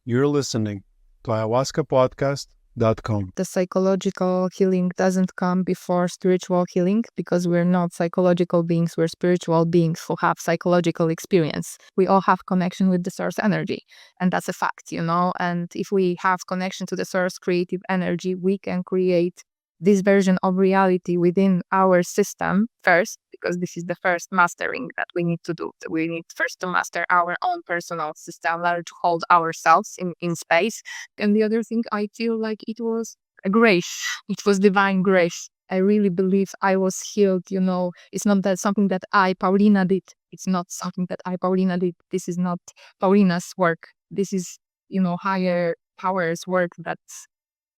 You're listening to ayahuascapodcast.com. The psychological healing doesn't come before spiritual healing because we're not psychological beings, we're spiritual beings who have psychological experience. We all have connection with the source energy, and that's a fact, and if we have connection to the source creative energy, we can create this version of reality within our system first, because this is the first mastering that we need to do. We need first to master our own personal system, learn to hold ourselves in space. And the other thing, I feel like it was a grace. It was divine grace. I really believe I was healed. It's not that something that Paulina, did. It's not something that Paulina, did. This is not Paulina's work. This is, higher powers work that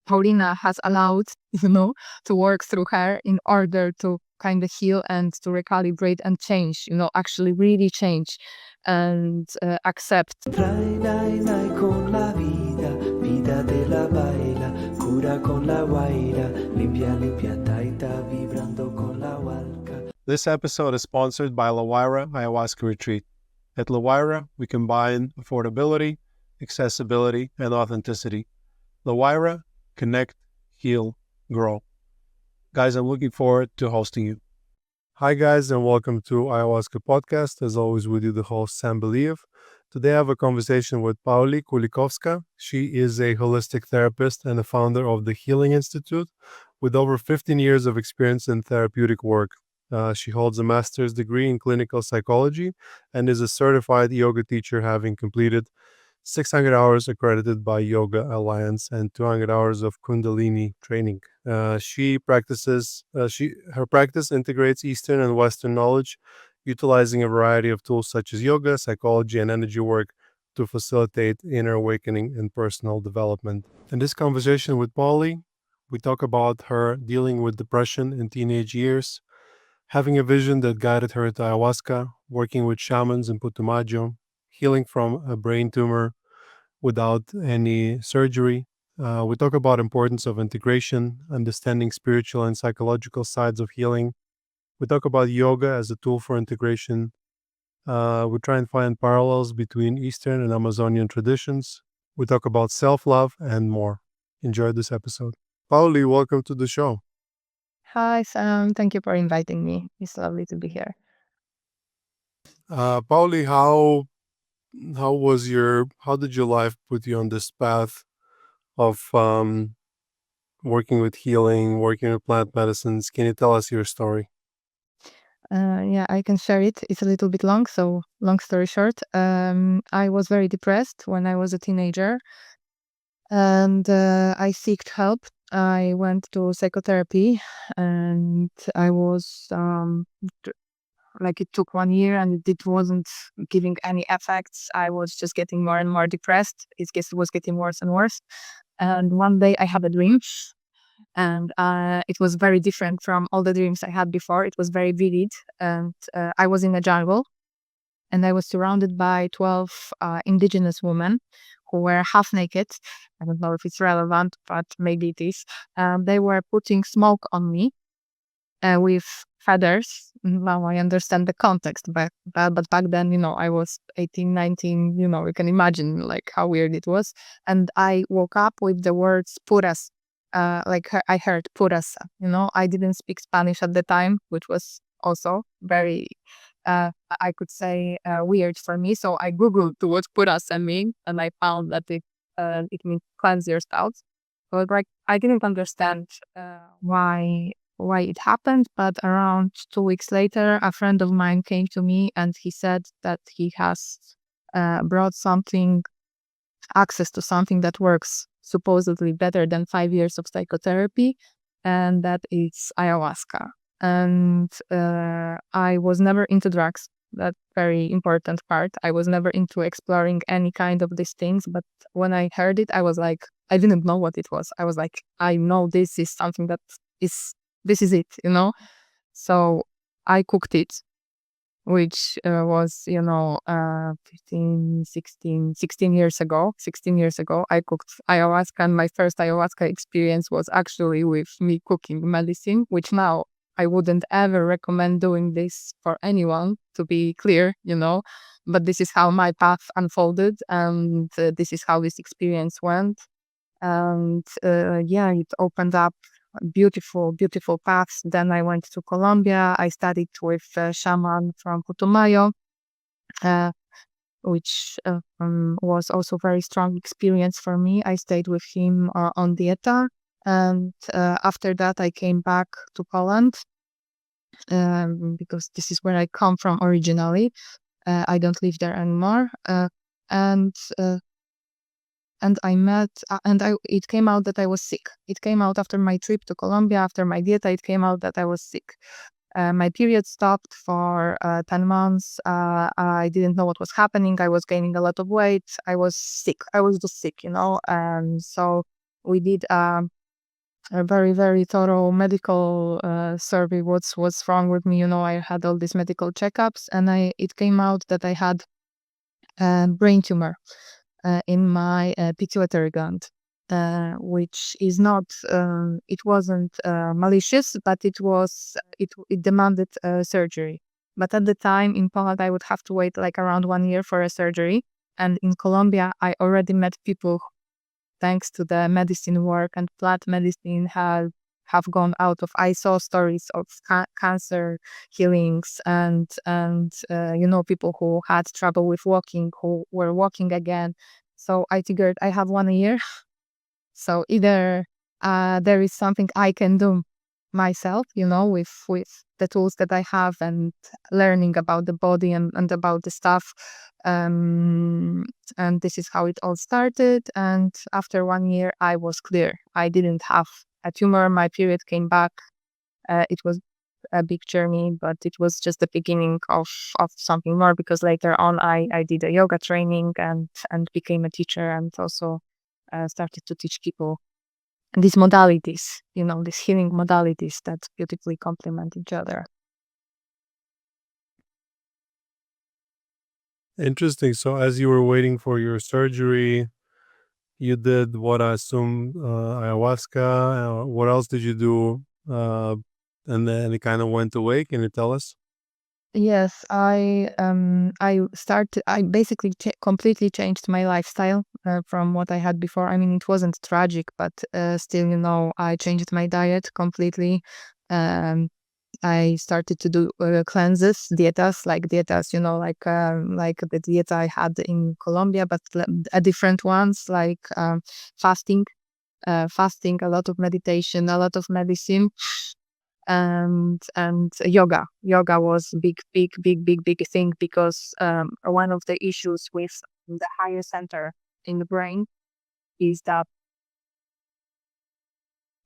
Paulina has allowed, to work through her in order to kind of heal and to recalibrate and change, actually really change and accept. This episode is sponsored by La Huayra Ayahuasca Retreat. At La Huayra, we combine affordability, accessibility, and authenticity. La Huayra, connect, heal, grow. Guys, I'm looking forward to hosting you. Hi guys, and welcome to Ayahuasca Podcast. As always, with you, the host, Sam Believ. Today I have a conversation with Pauli Kulikowska. She is a holistic therapist and the founder of the Healing Institute with over 15 years of experience in therapeutic work. She holds a master's degree in clinical psychology and is a certified yoga teacher, having completed 600 hours accredited by Yoga Alliance and 200 hours of Kundalini training. Her practice integrates Eastern and Western knowledge, utilizing a variety of tools such as yoga, psychology, and energy work to facilitate inner awakening and personal development. In this conversation with Pauli, we talk about her dealing with depression in teenage years, having a vision that guided her to ayahuasca, working with shamans in Putumayo, healing from a brain tumor without any surgery. We talk about importance of integration, understanding spiritual and psychological sides of healing. We talk about yoga as a tool for integration. We try and find parallels between Eastern and Amazonian traditions. We talk about self-love and more. Enjoy this episode. Pauli, welcome to the show. Hi, Sam. Thank you for inviting me. It's lovely to be here. Pauli, how did your life put you on this path of working with healing, working with plant medicines? Can you tell us your story? Yeah, I can share it. It's a little bit long, so long story short, I was very depressed when I was a teenager, and I sought help. I went to psychotherapy, and I was it took 1 year, and it wasn't giving any effects. I was just getting more and more depressed. It was getting worse and worse. And one day I had a dream, and it was very different from all the dreams I had before. It was very vivid, and I was in a jungle, and I was surrounded by 12 Indigenous women who were half naked. I don't know if it's relevant, but maybe it is. They were putting smoke on me with feathers. Now I understand the context, but back then, I was 18, 19, you can imagine like how weird it was. And I woke up with the words puras. I heard purasa, I didn't speak Spanish at the time, which was also very, I could say, weird for me. So I Googled what purasa mean, and I found that it means cleanse your thoughts. But I didn't understand why it happened, but around 2 weeks later, a friend of mine came to me and he said that he has brought access to something that works supposedly better than 5 years of psychotherapy, and that is ayahuasca. And I was never into drugs. That very important part. I was never into exploring any kind of these things, but when I heard it, I was like, I didn't know what it was. I was like, I know this is something this is it, So I cooked it, which was, 15, 16 years ago. 16 years ago, I cooked ayahuasca, and my first ayahuasca experience was actually with me cooking medicine, which now I wouldn't ever recommend doing this for anyone, to be clear, but this is how my path unfolded, and this is how this experience went. And yeah, it opened up beautiful, beautiful paths. Then I went to Colombia. I studied with a shaman from Putumayo, uh, which was also very strong experience for me. I stayed with him on dieta. And after that, I came back to Poland, because this is where I come from originally. I don't live there anymore. And uh, and I met, it came out that I was sick. It came out after my trip to Colombia, after my dieta, it came out that I was sick. My period stopped for 10 months. I didn't know what was happening. I was gaining a lot of weight. I was sick. I was just sick. And so we did a very, very thorough medical survey. What's wrong with me? I had all these medical checkups, and it came out that I had a brain tumor in my pituitary gland, which is not, it wasn't malicious, but it demanded surgery. But at the time in Poland, I would have to wait like around 1 year for a surgery. And in Colombia, I already met people, thanks to the medicine work and plant medicine, have gone out of. I saw stories of cancer healings, and people who had trouble with walking, who were walking again. So I figured I have 1 year. So either there is something I can do myself, with the tools that I have, and learning about the body, and about the stuff. Um, and this is how it all started. And after 1 year, I was clear. I didn't have a tumor. My period came back. It was a big journey, but it was just the beginning of something more, because later on I did a yoga training, and became a teacher, and also started to teach people these modalities, these healing modalities that beautifully complement each other. Interesting. So as you were waiting for your surgery, you did what I assume ayahuasca. What else did you do? And then it kind of went away. Can you tell us? Yes, I basically completely changed my lifestyle from what I had before. I mean, it wasn't tragic, but still, I changed my diet completely. Um, I started to do cleanses, dietas, like the dieta I had in Colombia, but a different ones, like fasting, fasting, a lot of meditation, a lot of medicine, and yoga. Yoga was big, big, big, big, big thing, because one of the issues with the higher center in the brain is that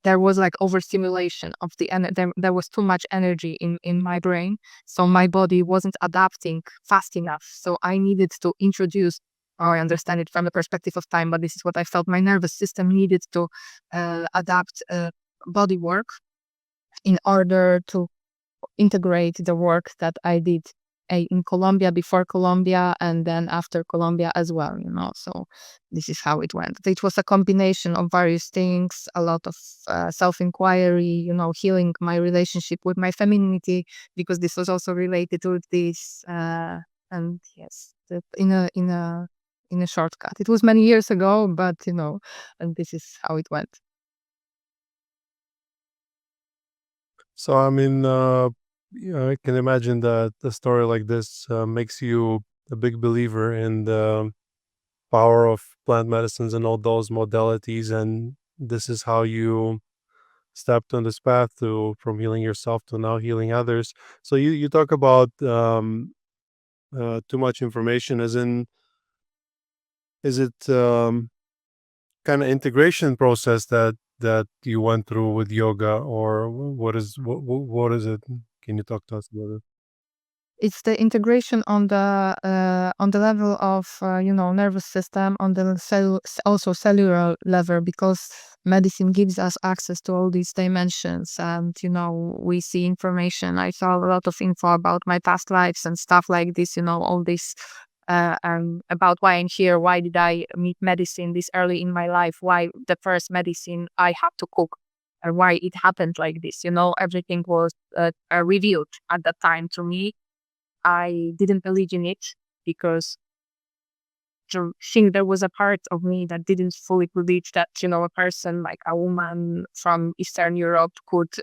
there was like overstimulation of the energy. There was too much energy in my brain, so my body wasn't adapting fast enough. So I needed to introduce, or I understand it from the perspective of time, but this is what I felt. My nervous system needed to adapt body work in order to integrate the work that I did in Colombia, before Colombia, and then after Colombia as well. So this is how it went. It was a combination of various things, a lot of self-inquiry, healing my relationship with my femininity, because this was also related to this. And yes, in a shortcut. It was many years ago, but and this is how it went. So, I mean, I can imagine that a story like this makes you a big believer in the power of plant medicines and all those modalities. And this is how you stepped on this path to from healing yourself to now healing others. So you talk about too much information, as in, is it kind of integration process that you went through with yoga, or what is it? Can you talk to us about it? It's the integration on the level of nervous system, on the also cellular level, because medicine gives us access to all these dimensions, and we see information. I saw a lot of info about my past lives and stuff like this. All this about why I'm here. Why did I meet medicine this early in my life? Why the first medicine I had to cook? why it happened like this. Everything was revealed at that time to me. I didn't believe in it because I think there was a part of me that didn't fully believe that, a person like a woman from Eastern Europe could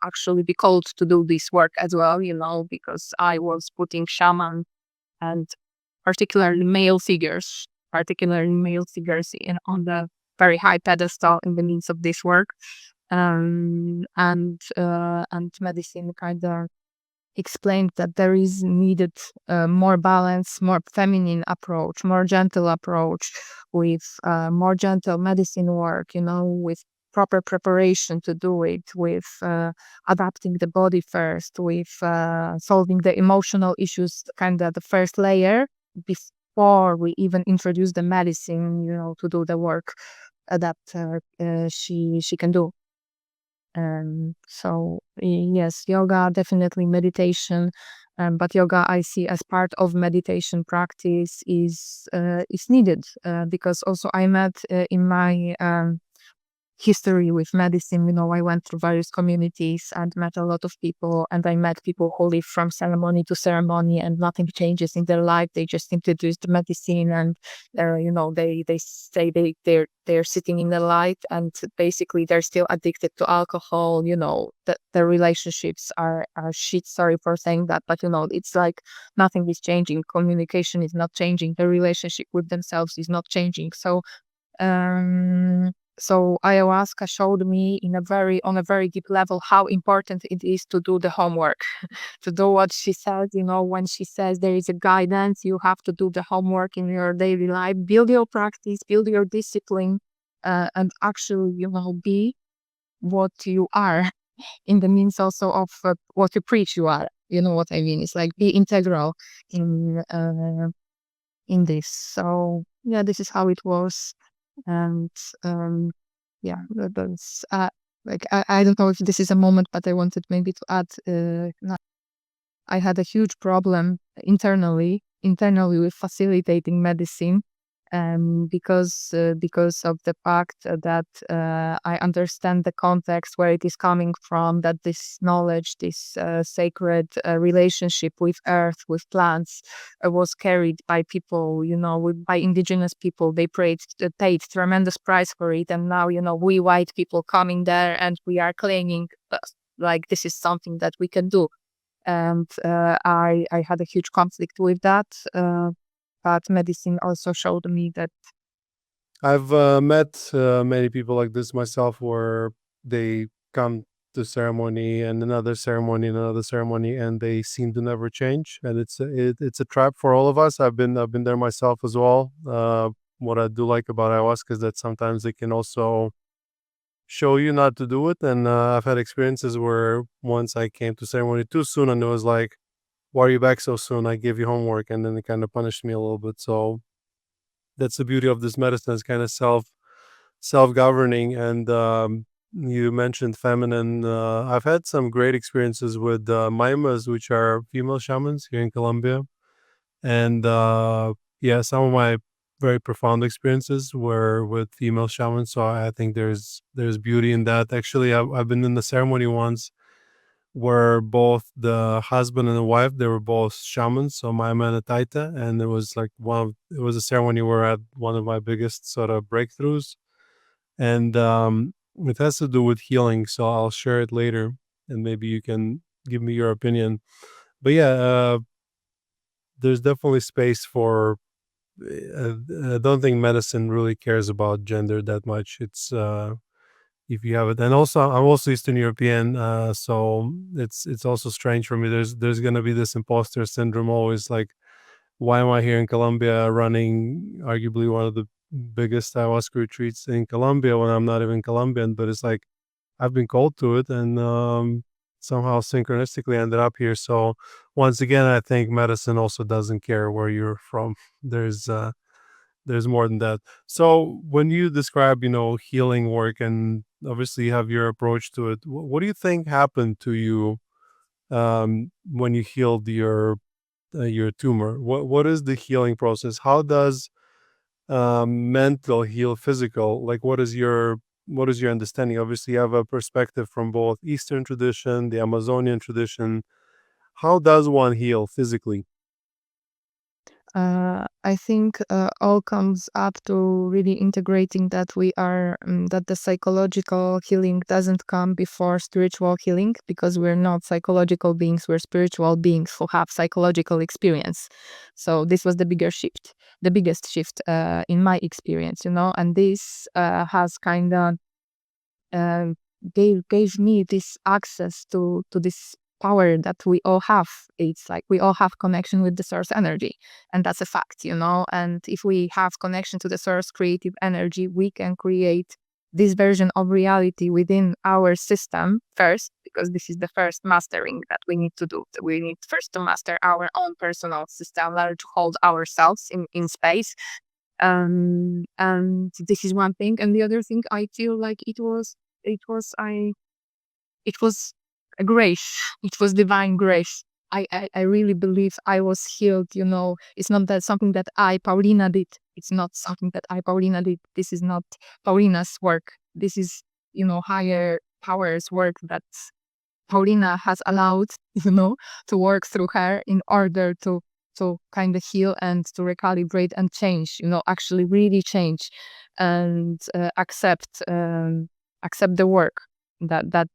actually be called to do this work as well, because I was putting shaman and particularly male figures on the very high pedestal in the means of this work. And medicine kind of explained that there is needed more balance, more feminine approach, more gentle approach with more gentle medicine work, with proper preparation to do it, with adapting the body first, with solving the emotional issues, kind of the first layer before we even introduce the medicine, to do the work that she can do. So yes, yoga, definitely meditation, but yoga I see as part of meditation practice is needed because also I met in my history with medicine. I went through various communities and met a lot of people, and I met people who live from ceremony to ceremony and nothing changes in their life. They just introduced medicine and they say they're sitting in the light, and basically they're still addicted to alcohol. That their relationships are shit. Sorry for saying that, but it's like nothing is changing. Communication is not changing. The relationship with themselves is not changing. Um, so ayahuasca showed me on a very deep level how important it is to do the homework, to do what she says. When she says there is a guidance, you have to do the homework in your daily life, build your practice, build your discipline, and actually, be what you are in the means also of what you preach you are. You know what I mean? It's like be integral in this. So yeah, this is how it was. And yeah, that's like I don't know if this is a moment, but I wanted maybe to add. I had a huge problem internally with facilitating medicine, because of the fact that I understand the context where it is coming from, that this knowledge, this sacred relationship with earth, with plants, was carried by people, by indigenous people. They paid tremendous price for it, and now we white people coming there and we are claiming like this is something that we can do. And I had a huge conflict with that. But medicine also showed me that. I've met many people like this myself, where they come to ceremony and another ceremony, and they seem to never change. And it's a trap for all of us. I've been there myself as well. What I do like about ayahuasca is that sometimes they can also show you not to do it. And I've had experiences where once I came to ceremony too soon, and it was like, "Why are you back so soon? I gave you homework," and then it kind of punished me a little bit. So that's the beauty of this medicine. It's kind of self-governing. And you mentioned feminine. I've had some great experiences with maimas, which are female shamans here in Colombia. And yeah, some of my very profound experiences were with female shamans. So I think there's beauty in that. Actually, I've been in the ceremony once where both the husband and the wife, they were both shamans, so Maima and a Taita. And it was a ceremony where I had one of my biggest sort of breakthroughs. And it has to do with healing, so I'll share it later, and maybe you can give me your opinion. But yeah, there's definitely space for. I don't think medicine really cares about gender that much. It's if you have it, and also I'm also Eastern European, so it's also strange for me. There's gonna be this imposter syndrome always, like, why am I here in Colombia running arguably one of the biggest ayahuasca retreats in Colombia when I'm not even Colombian? But it's like I've been called to it, and somehow synchronistically ended up here. So once again, I think medicine also doesn't care where you're from. There's more than that. So when you describe, healing work, and obviously you have your approach to it, what do you think happened to you when you healed your tumor? What is the healing process? How does mental heal physical? Like, what is your what is your understanding? Obviously, you have a perspective from both Eastern tradition, the Amazonian tradition. How does one heal physically? I think all comes up to really integrating that that the psychological healing doesn't come before spiritual healing, because we're not psychological beings, we're spiritual beings who have psychological experience. So this was the biggest shift in my experience, and this has kind of um, gave me this access to this power that we all have. It's like we all have connection with the source energy, and that's a fact, And if we have connection to the source creative energy, we can create this version of reality within our system first, because this is the first mastering that we need to do. We need first to master our own personal system, learn to hold ourselves in space. And this is one thing. And the other thing, I feel like it was I it was a grace. It was divine grace. I really believe I was healed. It's not that something that I, Paulina, did. It's not something that I, Paulina, did. This is not Paulina's work. This is, higher powers work that Paulina has allowed, to work through her in order to kind of heal and to recalibrate and change, actually really change and accept the work that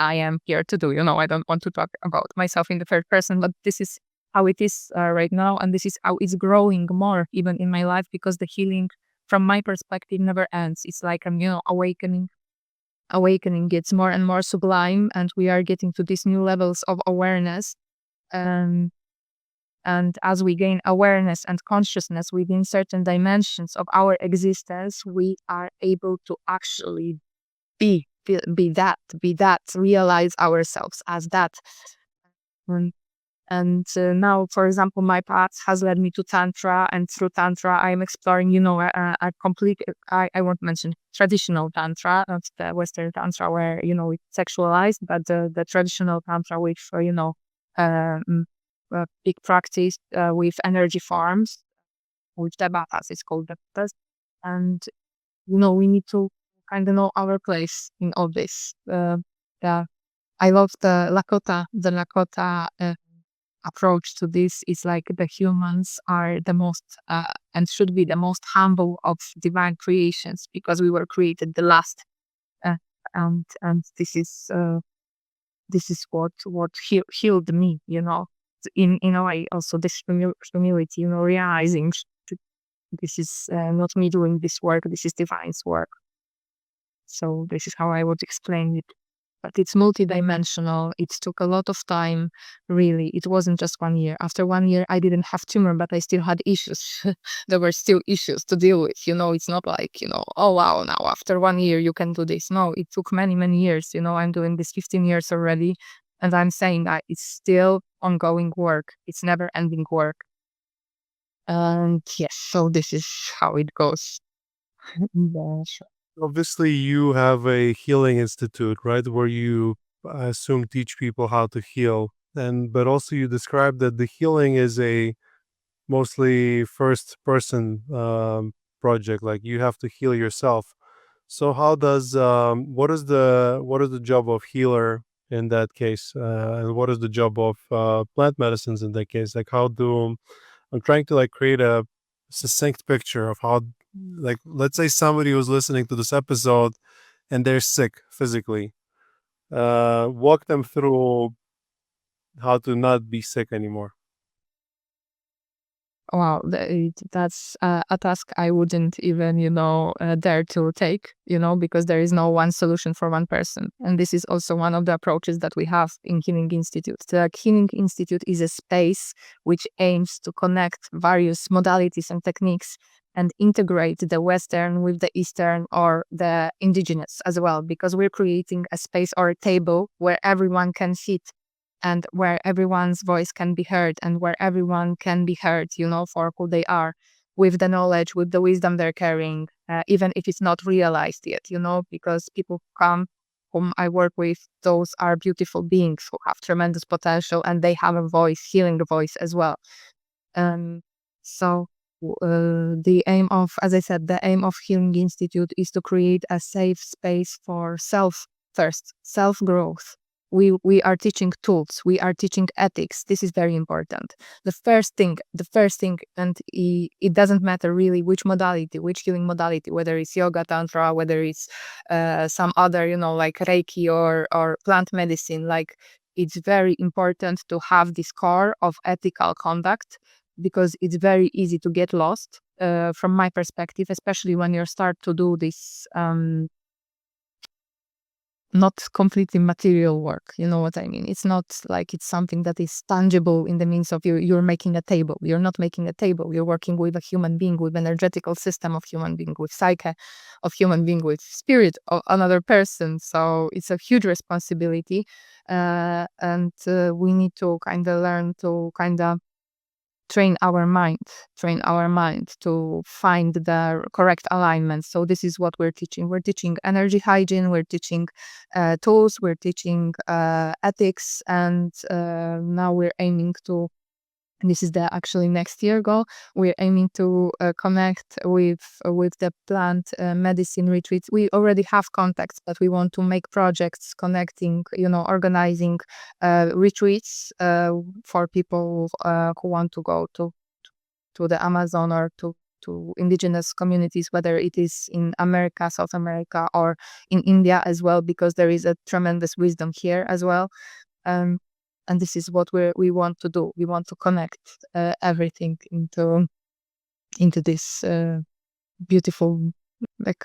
I am here to do. I don't want to talk about myself in the third person, but this is how it is right now, and this is how it's growing more even in my life, because the healing, from my perspective, never ends. It's like I'm, awakening gets more and more sublime, and we are getting to these new levels of awareness. Um, and as we gain awareness and consciousness within certain dimensions of our existence, we are able to actually be that, realize ourselves as that. And now, for example, my path has led me to Tantra, and through Tantra, I'm exploring, a complete, I won't mention traditional Tantra, not the Western Tantra where, it's sexualized, but the traditional Tantra with, um, big practice with energy forms, with the bathas, it's called the bathas. And, we need to kind of know our place in all this. Yeah, I love the Lakota approach to this is like the humans are the most and should be the most humble of divine creations, because we were created the last, uh, and this is what healed me, in a way. Also this humility, realizing this is not me doing this work, this is divine's work. So this is how I would explain it. But it's multidimensional. It took a lot of time, really. It wasn't just 1 year. After 1 year, I didn't have tumor, but I still had issues. There were still issues to deal with. It's not like, oh, wow, now after 1 year, you can do this. No, it took many, many years. I'm doing this 15 years already. And I'm saying that it's still ongoing work. It's never ending work. And yes, so this is how it goes. Yeah, sure. Obviously, you have a healing institute, right, where you, I assume, teach people how to heal. And but also you described that the healing is a mostly first person project. Like you have to heal yourself. So how does what is the job of healer in that case, and what is the job of plant medicines in that case? Like how do I'm trying to like create a succinct picture of how, like, let's say somebody who's listening to this episode and they're sick physically. Walk them through how to not be sick anymore. Wow, that's a task I wouldn't even, dare to take, because there is no one solution for one person. And this is also one of the approaches that we have in Healing Institute. The Healing Institute is a space which aims to connect various modalities and techniques and integrate the Western with the Eastern or the Indigenous as well, because we're creating a space or a table where everyone can sit and where everyone's voice can be heard, and where everyone can be heard, for who they are, with the knowledge, with the wisdom they're carrying, even if it's not realized yet, because people come whom I work with, those are beautiful beings who have tremendous potential, and they have a voice, healing voice as well. Um, so The aim of, as I said, the aim of Healing Institute is to create a safe space for self first, self growth. We are teaching tools. We are teaching ethics. This is very important. The first thing, and it doesn't matter really which modality, which healing modality, whether it's yoga, tantra, whether it's some other, like Reiki or plant medicine. Like, it's very important to have this core of ethical conduct, because it's very easy to get lost, from my perspective, especially when you start to do this not completely material work. You know what I mean? It's not like it's something that is tangible in the means of you're making a table. You're not making a table. You're working with a human being, with energetical system of human being, with psyche of human being, with spirit of another person. So it's a huge responsibility, and we need to kind of learn to kind of train our mind to find the correct alignment. So this is what we're teaching energy hygiene, we're teaching tools, we're teaching ethics, and now we're aiming to, this is the actually next year goal, we're aiming to connect with the plant medicine retreats. We already have contacts, but we want to make projects connecting, organizing retreats for people who want to go to the Amazon, or to indigenous communities, whether it is in America, South America, or in India as well, because there is a tremendous wisdom here as well. Um, and this is what we want to do. We want to connect everything into this beautiful, like,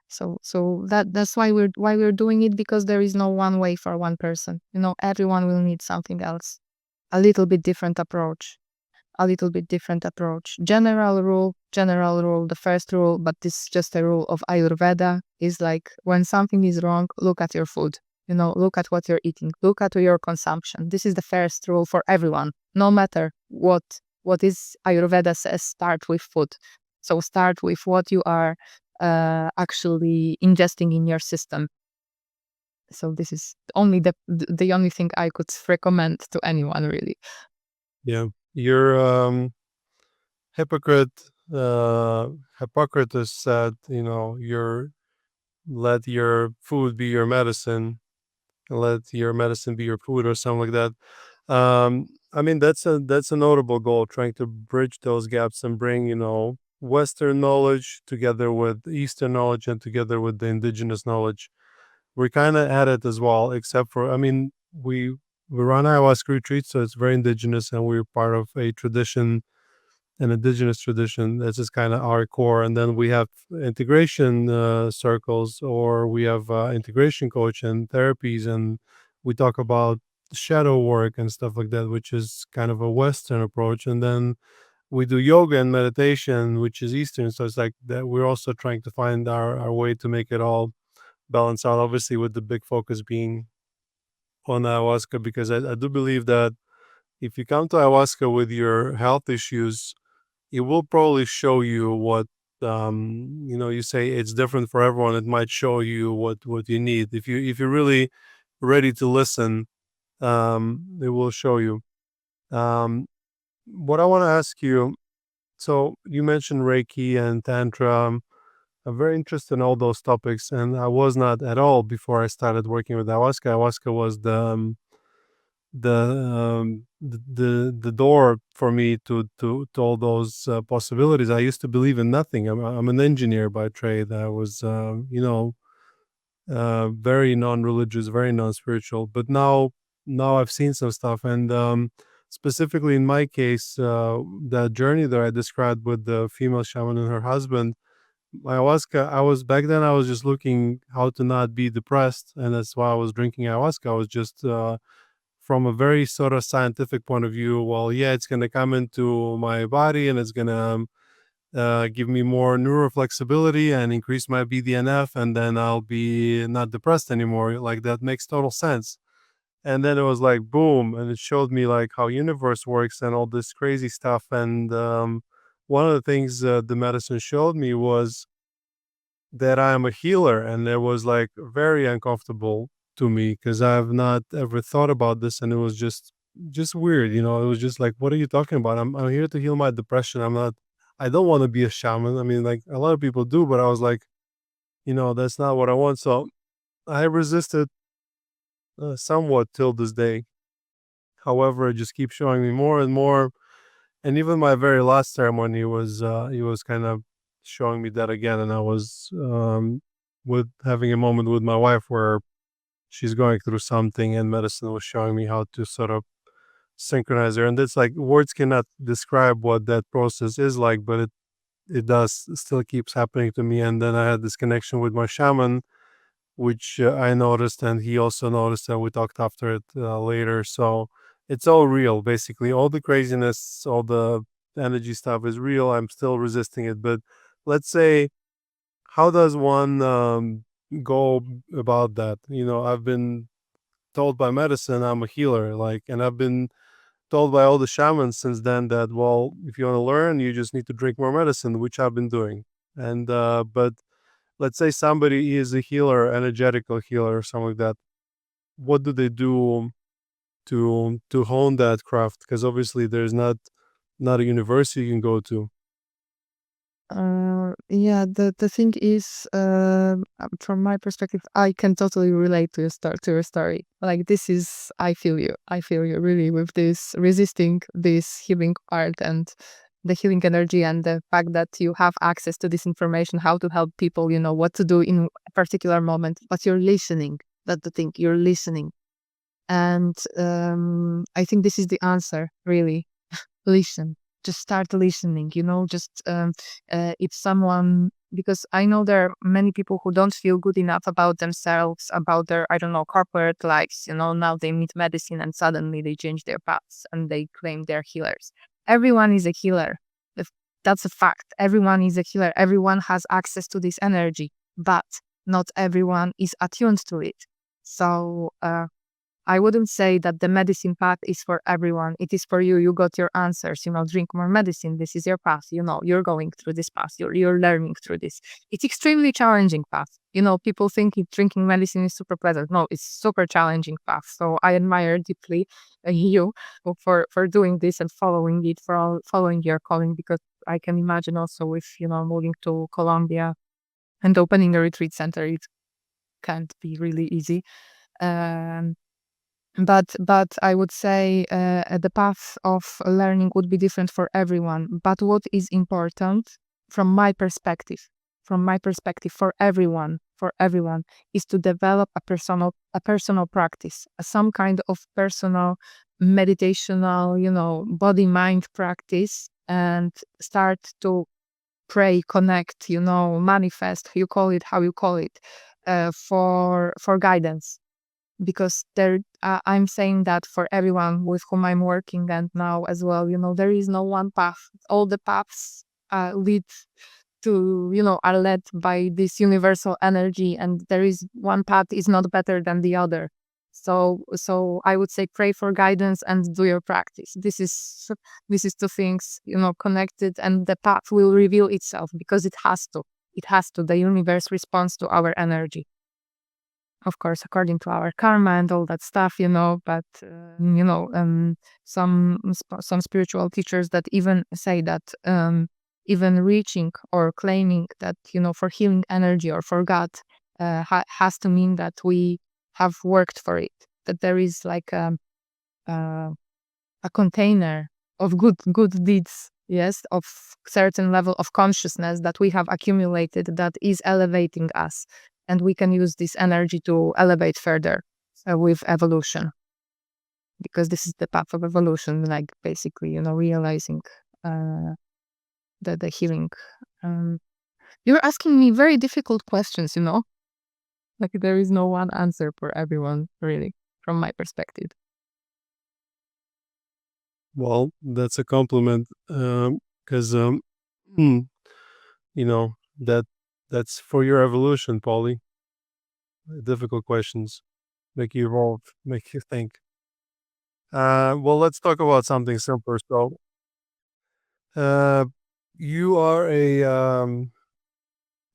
so that's why we're doing it, because there is no one way for one person. Everyone will need something else, a little bit different approach. General rule, the first rule, but this is just a rule of Ayurveda, is like, when something is wrong, look at your food. Look at what you're eating, look at your consumption. This is the first rule for everyone, no matter what is Ayurveda says. Start with food. So start with what you are actually ingesting in your system. So this is the only thing I could recommend to anyone, really. Yeah. You're hypocrite Hippocrates said, your let your food be your medicine, and let your medicine be your food, or something like that. I mean, that's a notable goal, trying to bridge those gaps and bring, Western knowledge together with Eastern knowledge and together with the indigenous knowledge. We're kind of at it as well, except for, I mean, we run ayahuasca retreats, so it's very indigenous, and we're part of a tradition, an indigenous tradition. That's just kind of our core. And then we have integration circles, or we have integration coach and therapies, and we talk about shadow work and stuff like that, which is kind of a Western approach. And then we do yoga and meditation, which is Eastern. So it's like that we're also trying to find our way to make it all balance out, obviously with the big focus being on ayahuasca, because I do believe that if you come to ayahuasca with your health issues, it will probably show you what, you say it's different for everyone. It might show you what you need. If you're really ready to listen, it will show you. Um, what I want to ask you, so you mentioned Reiki and Tantra. I'm very interested in all those topics, and I was not at all before I started working with ayahuasca. Ayahuasca was the door for me to all those possibilities. I used to believe in nothing. I'm an engineer by trade. I was very non-religious, very non-spiritual. But now I've seen some stuff, and specifically in my case, the journey that I described with the female shaman and her husband, ayahuasca. I was just looking how to not be depressed, and that's why I was drinking ayahuasca. I was just from a very sort of scientific point of view, well, yeah, it's going to come into my body, and it's going to give me more neuroflexibility and increase my BDNF, and then I'll be not depressed anymore. Like, that makes total sense. And then it was like boom, and it showed me like how universe works and all this crazy stuff. And one of the things the medicine showed me was that I am a healer, and it was like very uncomfortable to me because I've not ever thought about this, and it was just weird. It was just like, what are you talking about? I'm here to heal my depression. I don't want to be a shaman. I mean, like a lot of people do, but I was like, that's not what I want. So I resisted somewhat till this day. However, it just keeps showing me more and more. And even my very last ceremony was he was kind of showing me that again, and I was with having a moment with my wife where she's going through something, and medicine was showing me how to sort of synchronize her. And it's like words cannot describe what that process is like, but it does still keeps happening to me. And then I had this connection with my shaman, which I noticed, and he also noticed, and we talked after it later. So it's all real, basically. All the craziness, all the energy stuff is real. I'm still resisting it. But let's say, how does one go about that? I've been told by medicine I'm a healer, like, and I've been told by all the shamans since then that, well, if you want to learn, you just need to drink more medicine, which I've been doing. And but let's say somebody is a healer, energetical healer or something like that. What do they do to hone that craft? Because obviously there's not a university you can go to. Yeah, the thing is, from my perspective, I can totally relate to your story. Like this is, I feel you. I feel you really with this resisting this healing part and the healing energy and the fact that you have access to this information, how to help people, what to do in a particular moment, but you're listening. That's the thing, you're listening. And I think this is the answer, really. Listen, just start listening, just if someone, because I know there are many people who don't feel good enough about themselves, about their, I don't know, corporate lives, now they meet medicine and suddenly they change their paths and they claim they're healers. Everyone is a healer. If that's a fact. Everyone is a healer. Everyone has access to this energy, but not everyone is attuned to it. So I wouldn't say that the medicine path is for everyone. It is for you. You got your answers. Drink more medicine. This is your path. You're going through this path. You're learning through this. It's extremely challenging path. People think drinking medicine is super pleasant. No, it's super challenging path. So I admire deeply you for doing this and following it, following your calling, because I can imagine also with moving to Colombia and opening a retreat center, it can't be really easy. Um, but I would say the path of learning would be different for everyone. But what is important from my perspective, for everyone, is to develop a personal practice, some kind of personal meditational, body mind practice, and start to pray, connect, manifest. You call it how you call it, for guidance, because I'm saying that for everyone with whom I'm working and now as well, there is no one path. All the paths lead to, are led by this universal energy, and there is one path is not better than the other. So I would say pray for guidance and do your practice. This is two things, connected, and the path will reveal itself because it has to. It has to. The universe responds to our energy, of course, according to our karma and all that stuff, but some spiritual teachers that even say that even reaching or claiming that, for healing energy or for God has to mean that we have worked for it, that there is like uh, a container of good deeds, yes, of certain level of consciousness that we have accumulated that is elevating us, and we can use this energy to elevate further with evolution, because this is the path of evolution, like basically, realizing uh, the healing. um, you're asking me very difficult questions, like there is no one answer for everyone, really, from my perspective. Well, that's a compliment, because mm, you know that that's for your evolution, Pauli. Difficult questions make you evolve, make you think. Well, let's talk about something simpler. So, uh, you are a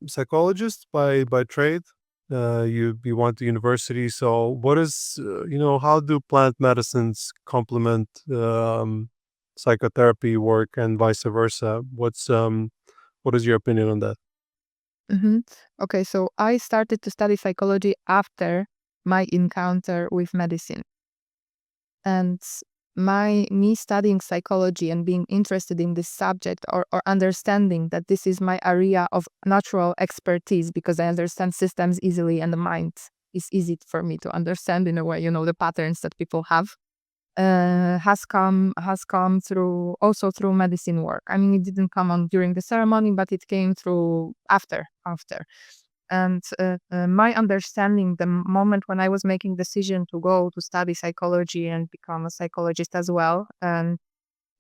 psychologist by trade. You went to university. So, what is how do plant medicines complement psychotherapy work and vice versa. What is your opinion on that? Mhm. Okay, so I started to study psychology after my encounter with medicine. And me studying psychology and being interested in this subject, or understanding that this is my area of natural expertise, because I understand systems easily and the mind is easy for me to understand in a way, the patterns that people have, has come through, also through medicine work. I mean, it didn't come on during the ceremony, but it came through after. And my understanding, the moment when I was making decision to go to study psychology and become a psychologist as well,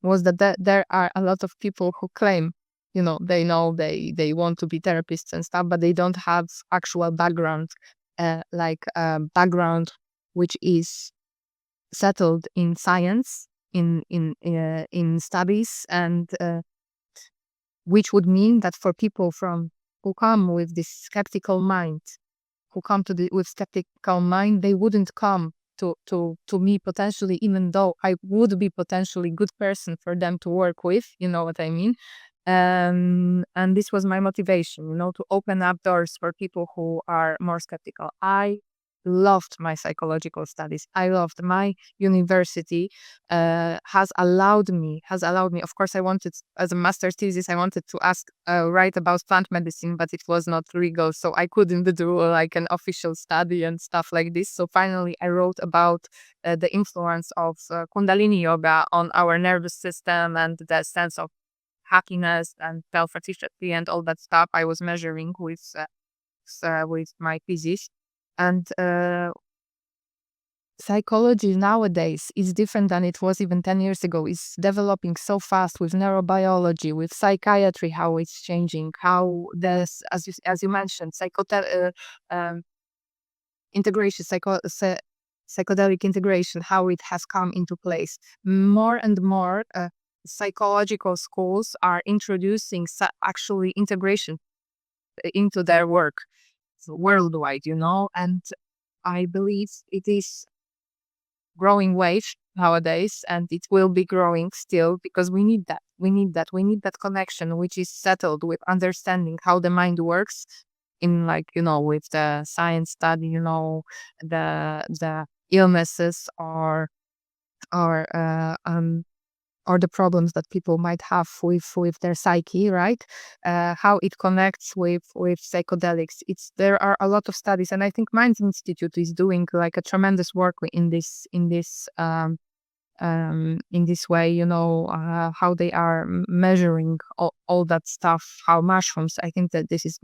was that there are a lot of people who claim, they they want to be therapists and stuff, but they don't have actual background, background which is settled in science, in studies, and which would mean that for people who come with this skeptical mind, who come with skeptical mind, they wouldn't come to me potentially, even though I would be potentially good person for them to work with. You know what I mean? And this was my motivation, to open up doors for people who are more skeptical. I loved my psychological studies. I loved my university. Has allowed me. Of course, I wanted, as a master's thesis, I wanted to write about plant medicine, but it was not legal, so I couldn't do like an official study and stuff like this. So finally, I wrote about the influence of Kundalini yoga on our nervous system and the sense of happiness and self-efficacy and all that stuff I was measuring with my thesis. And psychology nowadays is different than it was even 10 years ago. It's developing so fast with neurobiology, with psychiatry, how it's changing, how this, as you mentioned, integration, psychedelic integration, how it has come into place. More and more psychological schools are introducing actually integration into their work worldwide, and I believe it is growing wave nowadays, and it will be growing still, because we need that. We need that connection, which is settled with understanding how the mind works in, like, with the science study, the illnesses, or or the problems that people might have with their psyche, right? How it connects with psychedelics. There are a lot of studies, and I think Minds Institute is doing like a tremendous work in this way. How they are measuring all that stuff. How mushrooms. I think that this is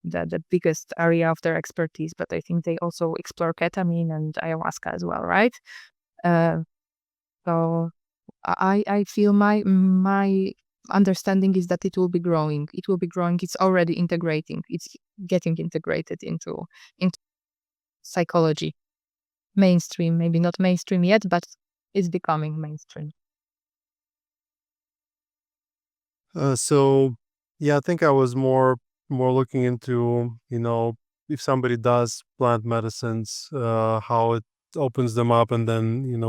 the biggest area of their expertise, but I think they also explore ketamine and ayahuasca as well, right? Uh, so I feel my understanding is that it will be growing. It will be growing. It's already integrating. It's getting integrated into psychology. Mainstream, maybe not mainstream yet, but it's becoming mainstream. So yeah, I think I was more looking into, if somebody does plant medicines, how it opens them up, and then,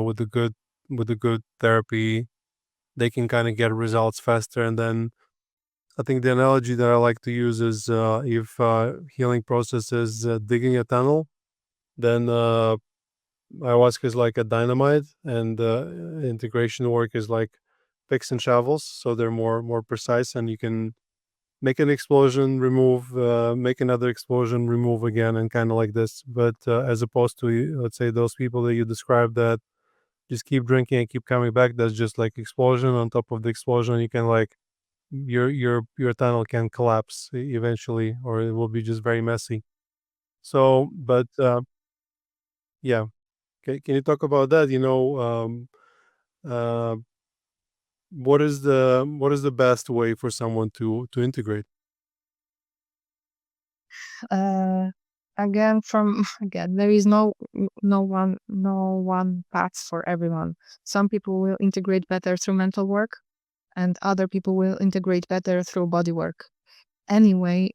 with the good therapy, they can kind of get results faster. And then I think the analogy that I like to use is, if healing process is digging a tunnel, then ayahuasca is like a dynamite, and integration work is like picks and shovels. So they're more precise, and you can make an explosion, remove, make another explosion, remove again, and kind of like this. But as opposed to, let's say, those people that you described that just keep drinking and keep coming back, that's just like explosion on top of the explosion. You can like your tunnel can collapse eventually, or it will be just very messy. So, but yeah, can you talk about that? Uh, what is the best way for someone to integrate? Uh, again, from again, there is no one path for everyone. Some people will integrate better through mental work, and other people will integrate better through body work. Anyway,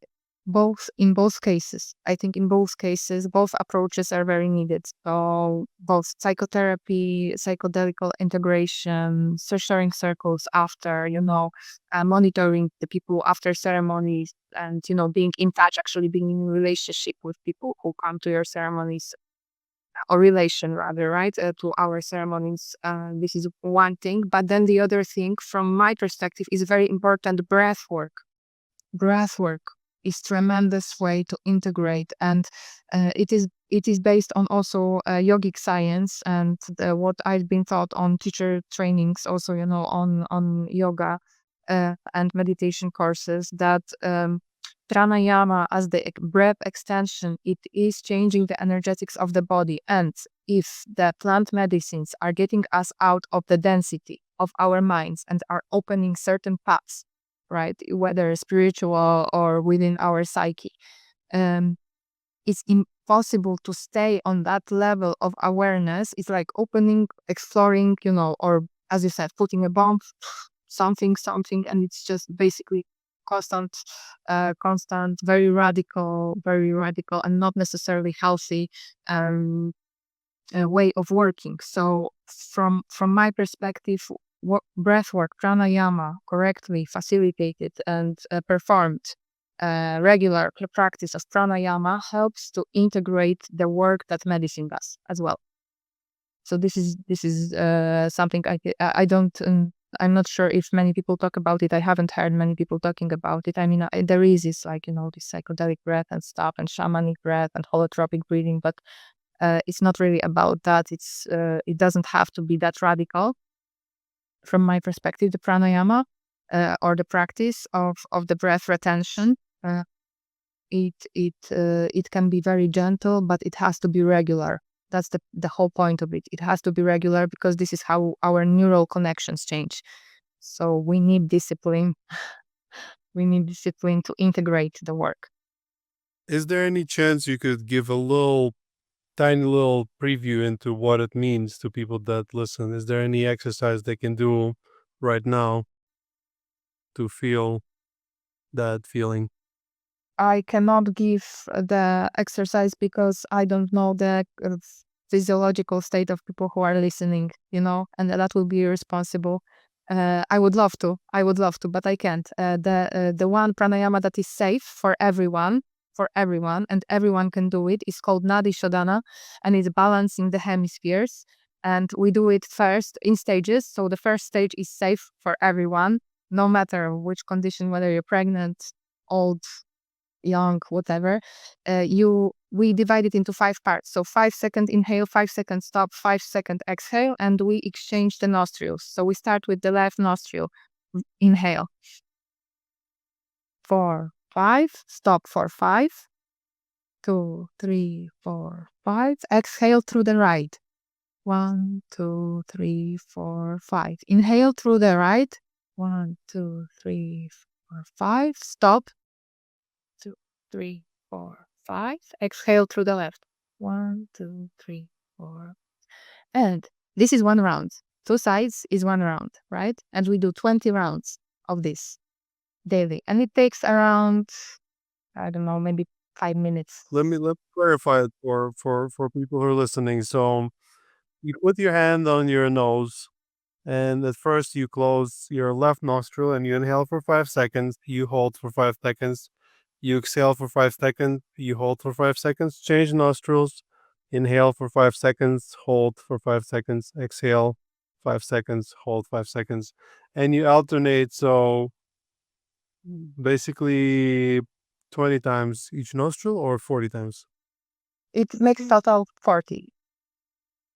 in both cases. I think in both cases, both approaches are very needed. So both psychotherapy, psychedelic integration, sharing circles after, monitoring the people after ceremonies, and being in touch, actually being in relationship with people who come to your ceremonies, or relation rather, right, to our ceremonies. This is one thing, but then the other thing, from my perspective, is very important: breath work. Breath work is tremendous way to integrate, and it is based on also yogic science, and what I've been taught on teacher trainings, also on yoga and meditation courses, that pranayama, as the breath extension, it is changing the energetics of the body. And if the plant medicines are getting us out of the density of our minds and are opening certain paths, right, whether spiritual or within our psyche, um, it's impossible to stay on that level of awareness. It's like opening, exploring, or as you said, putting a bomb, something, and it's just basically constant, very radical, and not necessarily healthy um, way of working. So from my perspective, breath work, pranayama, correctly facilitated and performed, regular practice of pranayama helps to integrate the work that medicine does as well. So this is something I don't. I'm not sure if many people talk about it. I haven't heard many people talking about it. I mean, there is this, like, this psychedelic breath and stuff, and shamanic breath and holotropic breathing, but it's not really about that. It doesn't have to be that radical. From my perspective, the pranayama, or the practice of the breath retention, uh, it can be very gentle, but it has to be regular. That's the whole point of it. It has to be regular, because this is how our neural connections change. So we need discipline. We need discipline to integrate the work. Is there any chance you could give a little, tiny little preview into what it means to people that listen? Is there any exercise they can do right now to feel that feeling? I cannot give the exercise because I don't know the physiological state of people who are listening, and that will be irresponsible. I would love to, but I can't. The one pranayama that is safe for everyone, and everyone can do it, is called Nadi Shodhana, and it's balancing the hemispheres. And we do it first in stages. So the first stage is safe for everyone, no matter which condition, whether you're pregnant, old, young, whatever. We divide it into 5 parts. So 5-second inhale, 5-second stop, 5-second exhale, and we exchange the nostrils. So we start with the left nostril. Inhale. 4, 5. Stop for 5. 2, 3, 4, 5. Exhale through the right. 1, 2, 3, 4, 5. Inhale through the right. 1, 2, 3, 4, 5. Stop. 2, 3, 4, 5. Exhale through the left. 1, 2, 3, 4. And this is one round. 2 sides is one round, right? And we do 20 rounds of this daily. And it takes around, I don't know, maybe 5 minutes. Let me clarify it for people who are listening. So you put your hand on your nose, and at first you close your left nostril and you inhale for 5 seconds. You hold for 5 seconds. You exhale for 5 seconds. You hold for 5 seconds. Change nostrils. Inhale for 5 seconds. Hold for 5 seconds. Exhale 5 seconds. Hold 5 seconds, and you alternate. So basically 20 times each nostril, or 40 times? It makes total 40.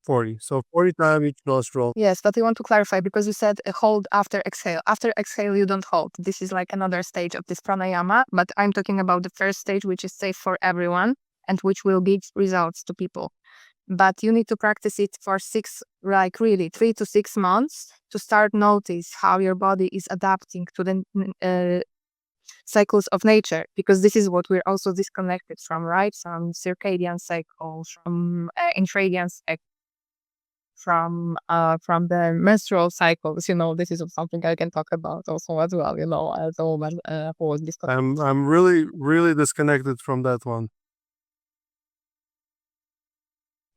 40. So 40 times each nostril. Yes, but I want to clarify, because you said hold after exhale. After exhale, you don't hold. This is like another stage of this pranayama, but I'm talking about the first stage, which is safe for everyone and which will give results to people. But you need to practice it for 3 to 6 months to start notice how your body is adapting to the cycles of nature, because this is what we're also disconnected from, right? From circadian cycles, from intradian cycles, from the menstrual cycles. This is something I can talk about also as well. As a woman who was discussing. I'm really, really disconnected from that one.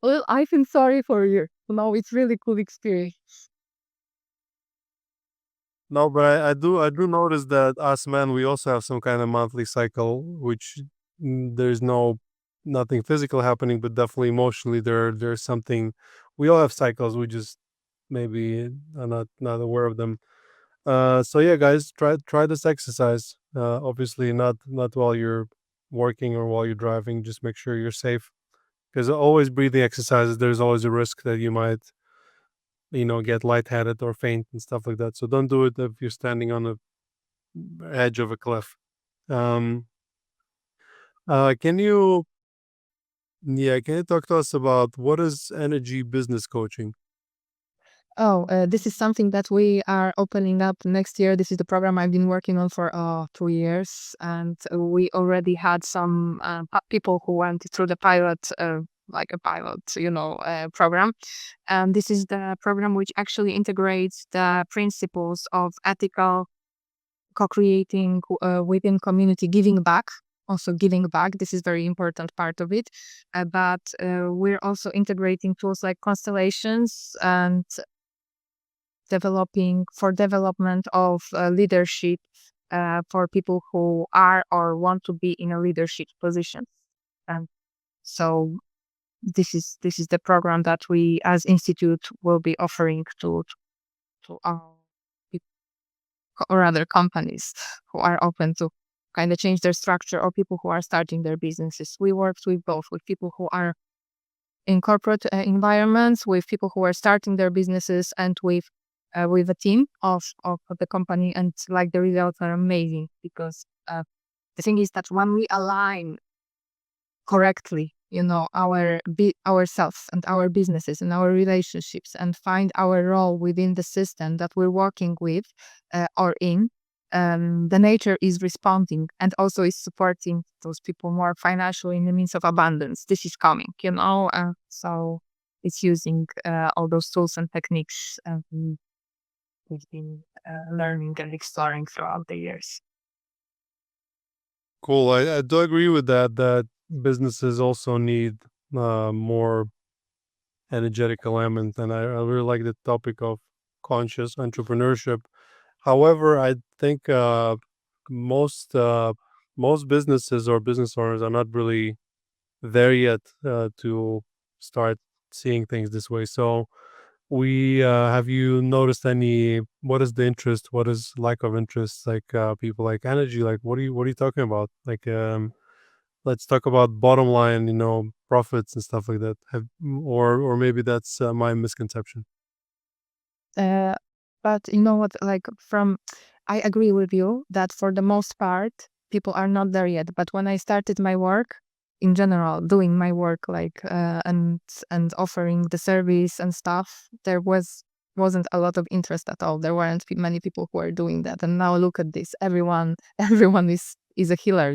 Well, I feel sorry for you. It's really cool experience. No, but I do notice that us men, we also have some kind of monthly cycle, which there's nothing physical happening, but definitely emotionally there's something. We all have cycles. We just maybe are not aware of them. So yeah, guys, try this exercise. Obviously not while you're working or while you're driving. Just make sure you're safe. Because always breathing exercises, there's always a risk that you might, get lightheaded or faint and stuff like that. So don't do it if you're standing on the edge of a cliff. Um, can you, yeah, can you talk to us about what is energy business coaching? Oh, this is something that we are opening up next year. This is the program I've been working on for 2 years, and we already had some people who went through the pilot, like a pilot, program. And this is the program which actually integrates the principles of ethical co-creating within community, giving back. Also, giving back. This is very important part of it. But we're also integrating tools like constellations and development of leadership for people who are or want to be in a leadership position. And so this is the program that we as institute will be offering to our people, or other companies who are open to kind of change their structure, or people who are starting their businesses. We worked with both, with people who are in corporate environments, with people who are starting their businesses, and with a team of the company. And like the results are amazing, because the thing is that when we align correctly, ourselves and our businesses and our relationships, and find our role within the system that we're working with or in, the nature is responding and also is supporting those people more financially in the means of abundance. This is coming, so it's using all those tools and techniques we've been learning and exploring throughout the years. Cool. I do agree with that businesses also need more energetic element, and I really like the topic of conscious entrepreneurship. However, I think most uh, most businesses or business owners are not really there yet to start seeing things this way. So, we have you noticed any? What is the interest? What is lack of interest? Like people like energy. Like what are you talking about? Like let's talk about bottom line. Profits and stuff like that. Or maybe that's my misconception. Uh, but you know what? I agree with you that for the most part, people are not there yet. But when I started my work, in general, doing my work, and offering the service and stuff, there wasn't a lot of interest at all. There weren't many people who are doing that. And now look at this. Everyone, everyone is a healer.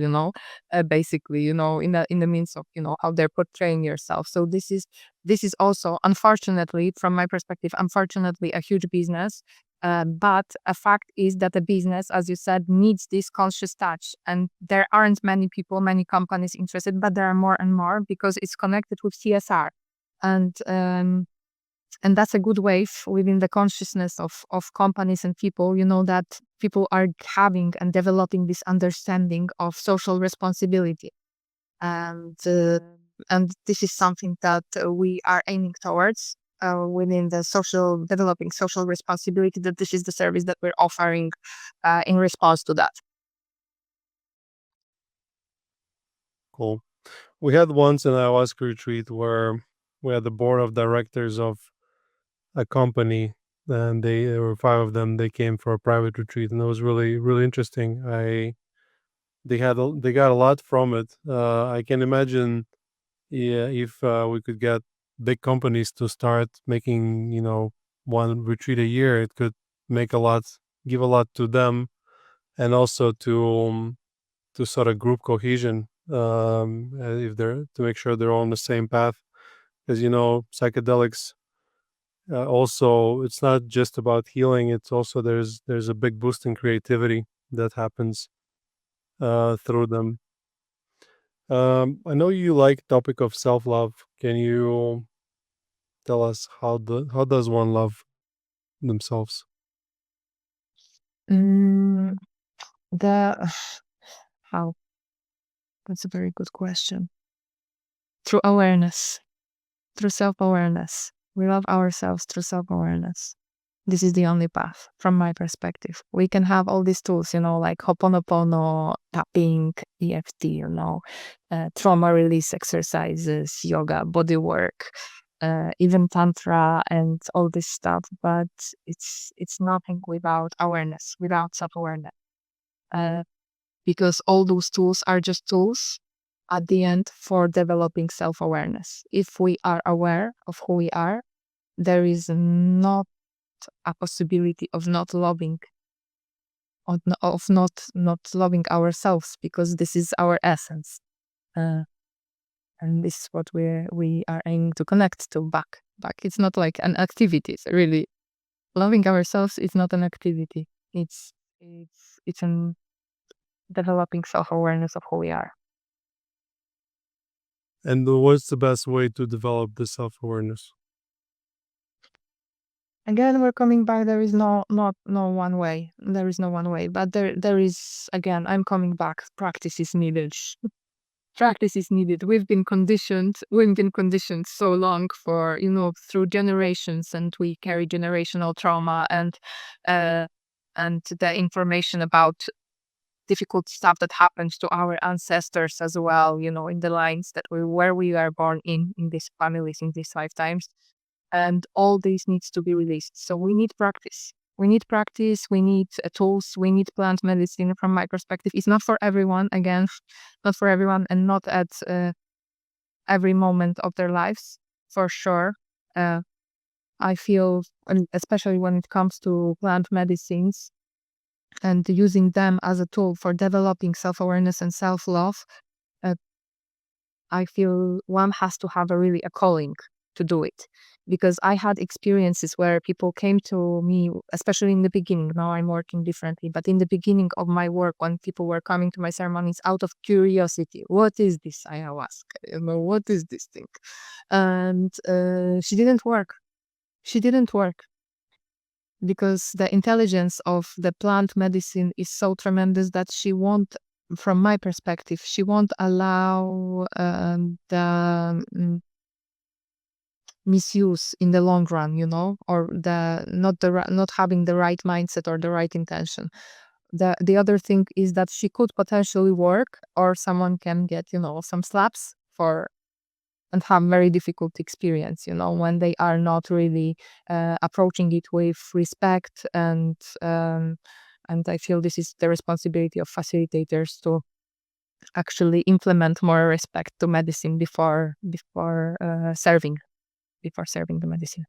Basically, in the means of how they're portraying yourself. So this is also, unfortunately, from my perspective, unfortunately, a huge business. But a fact is that a business, as you said, needs this conscious touch. And there aren't many people, many companies interested, but there are more and more, because it's connected with CSR. And that's a good wave within the consciousness of companies and people, that people are having and developing this understanding of social responsibility. And this is something that we are aiming towards within the developing social responsibility, that this is the service that we're offering in response to that. Cool. We had once an ayahuasca retreat where we had the board of directors of a company, and there were five of them. They came for a private retreat, and it was really really interesting. They got a lot from it. I can imagine, yeah, if we could get big companies to start making, one retreat a year, it could make a lot, give a lot to them, and also to sort of group cohesion. If they're to make sure they're all on the same path, because psychedelics Also, it's not just about healing. It's also there's a big boost in creativity that happens through them. I know you like topic of self love. Can you tell us how does one love themselves? Mm, the how? That's a very good question. Through awareness, through self-awareness. We love ourselves through self-awareness. This is the only path from my perspective. We can have all these tools, like Ho'oponopono, tapping, EFT, trauma release exercises, yoga, body work, even Tantra and all this stuff. But it's nothing without awareness, without self-awareness. Uh, because all those tools are just tools at the end for developing self-awareness. If we are aware of who we are, there is not a possibility of not loving, of not loving ourselves, because this is our essence, uh, and this is what we are aiming to connect to back. It's not like an activity. It's really loving ourselves is not an activity. It's an developing self-awareness of who we are. And what's the best way to develop the self awareness? Again, we're coming back. There is no one way. There is no one way. But there is, again, I'm coming back. Practice is needed. Practice is needed. We've been conditioned. We've been conditioned so long for, through generations, and we carry generational trauma uh and the information about difficult stuff that happens to our ancestors as well, in the lines that where we are born in these families, in these lifetimes. And all this needs to be released. So we need practice. We need practice. We need tools. We need plant medicine. From my perspective, it's not for everyone. Again, not for everyone, and not at every moment of their lives, for sure. Uh, I feel, and especially when it comes to plant medicines and using them as a tool for developing self-awareness and self-love, uh, I feel one has to have a calling to do it. Because I had experiences where people came to me, especially in the beginning. Now I'm working differently, but in the beginning of my work, when people were coming to my ceremonies out of curiosity, what is this ayahuasca? What is this thing? And she didn't work. She didn't work because the intelligence of the plant medicine is so tremendous that she won't, from my perspective, she won't allow the misuse in the long run, or not having the right mindset or the right intention. The other thing is that she could potentially work, or someone can get, some slaps for and have very difficult experience, when they are not really approaching it with respect. And I feel this is the responsibility of facilitators to actually implement more respect to medicine before serving the medicine.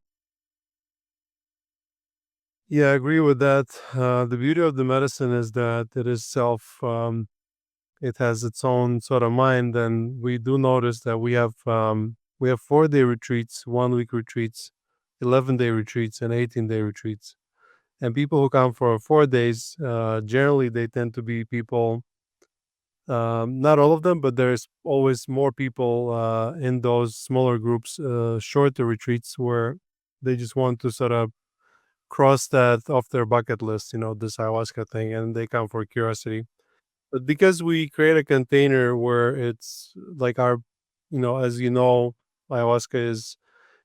Yeah, I agree with that. The beauty of the medicine is that it is it has its own sort of mind, and we do notice that we have 4 day retreats, 1 week retreats, 11-day retreats, and 18-day retreats. And people who come for 4 days, generally they tend to be people. Not all of them, but there's always more people in those smaller groups, shorter retreats where they just want to sort of cross that off their bucket list, this ayahuasca thing, and they come for curiosity. But because we create a container where it's like as ayahuasca is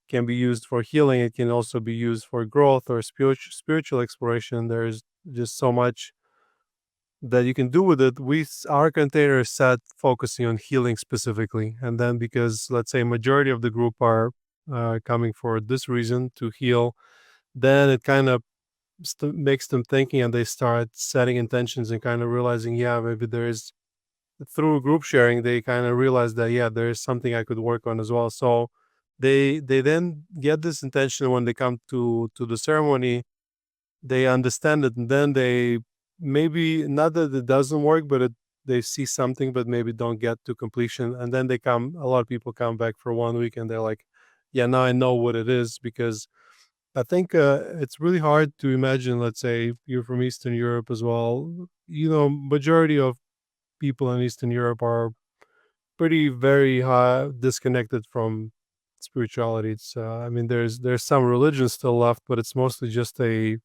can be used for healing. It can also be used for growth or spiritual exploration. There's just so much that you can do with it. Our container is set focusing on healing specifically, and then because let's say majority of the group are coming for this reason to heal, then it kind of makes them thinking, and they start setting intentions and kind of realizing, yeah, maybe there is through group sharing, they kind of realize that yeah, there is something I could work on as well. So they then get this intention when they come to the ceremony. They understand it, and then they maybe not that it doesn't work, but they see something, but maybe don't get to completion. And then they come. A lot of people come back for 1 week, and they're like, "Yeah, now I know what it is because I think it's really hard to imagine. Let's say you're from Eastern Europe as well. Majority of people in Eastern Europe are pretty very high disconnected from spirituality. It's I mean, there's some religion still left, but it's mostly just a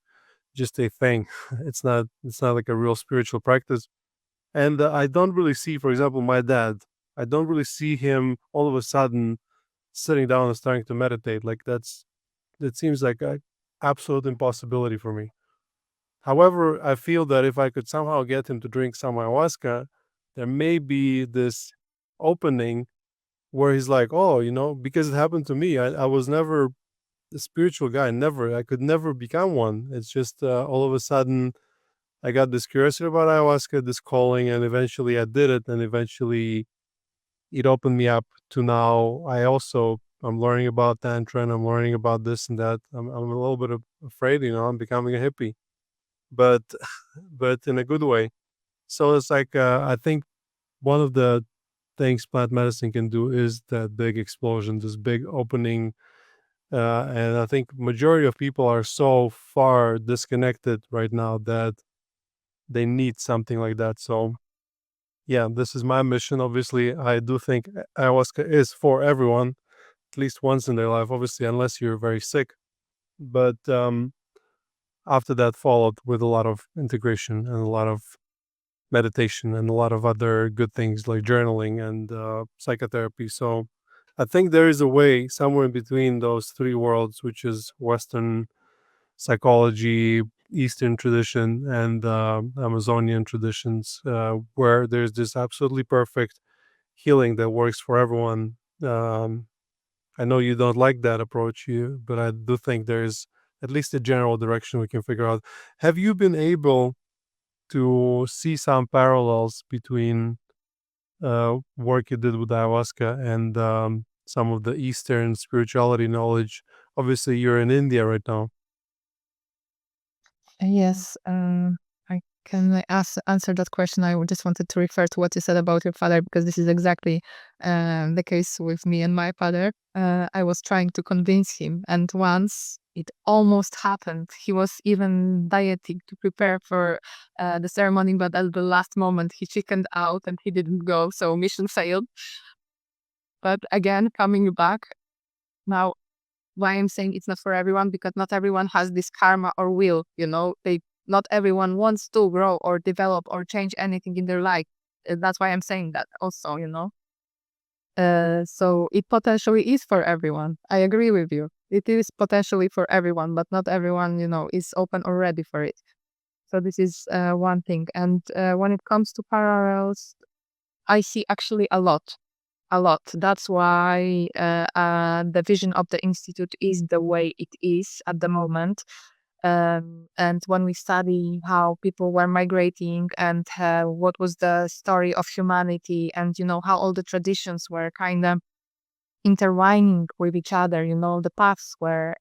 thing. It's not like a real spiritual practice. And I don't really see, for example, my dad. I don't really see him all of a sudden sitting down and starting to meditate. Like that seems like a absolute impossibility for me. However, I feel that if I could somehow get him to drink some ayahuasca, there may be this opening where he's like, oh, because it happened to me. I was never a spiritual guy. Never. I could never become one. It's just all of a sudden I got this curiosity about ayahuasca, this calling, and eventually I did it. And eventually it opened me up to now. I'm learning about Tantra and I'm learning about this and that. I'm a little bit afraid, I'm becoming a hippie, but but in a good way. So it's like I think one of the things plant medicine can do is that big explosion, this big opening. And I think majority of people are so far disconnected right now that they need something like that. So yeah, this is my mission. Obviously, I do think ayahuasca is for everyone, at least once in their life. Obviously, unless you're very sick. But after that, followed with a lot of integration and a lot of meditation and a lot of other good things like journaling and psychotherapy. So I think there is a way somewhere in between those three worlds, which is Western psychology, Eastern tradition, and Amazonian traditions, where there's this absolutely perfect healing that works for everyone. I know you don't like that approach, but I do think there's at least a general direction we can figure out. Have you been able to see some parallels between work you did with ayahuasca and some of the Eastern spirituality knowledge? Obviously, you're in India right now. Yes, I can answer that question. Just wanted to refer to what you said about your father because this is exactly the case with me and my father. I was trying to convince him, and once it almost happened. He was even dieting to prepare for the ceremony, but at the last moment he chickened out and he didn't go, so mission failed. But again, coming back now, why I'm saying it's not for everyone, because not everyone has this karma or will, they not everyone wants to grow or develop or change anything in their life. That's why I'm saying that also. So it potentially is for everyone. I agree with you. It is potentially for everyone, but not everyone, is open or ready for it. So this is one thing. And when it comes to parallels, I see actually a lot. A lot. That's why the vision of the institute is the way it is at the moment. And when we study how people were migrating and what was the story of humanity, and how all the traditions were kind of intertwining with each other, the paths were